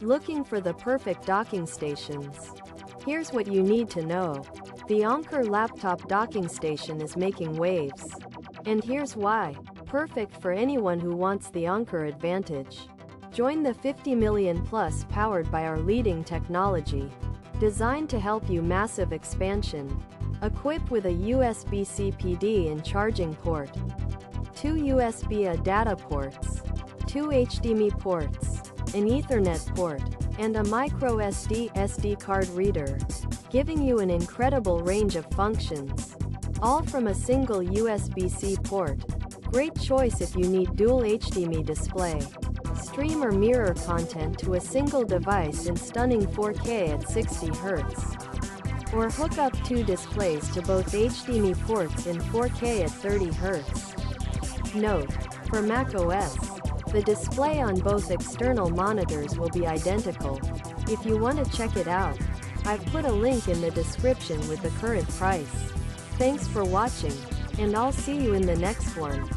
Looking for the perfect docking stations? Here's what you need to know. The Anker laptop docking station is making waves. And here's why. Perfect for anyone who wants the Anker advantage. Join the 50 million plus powered by our leading technology. Designed to help you massive expansion. Equipped with a USB-C PD and charging port. 2 USB-A data ports. 2 HDMI ports. An Ethernet port. And a microsd SD card reader. Giving you an incredible range of functions. All from a single USB-C port. Great choice if you need dual HDMI display. Stream or mirror content to a single device in stunning 4K at 60 Hz. Or hook up 2 displays to both HDMI ports in 4K at 30 Hz. Note: for macOS, the display on both external monitors will be identical. If you want to check it out, I've put a link in the description with the current price. Thanks for watching, and I'll see you in the next one.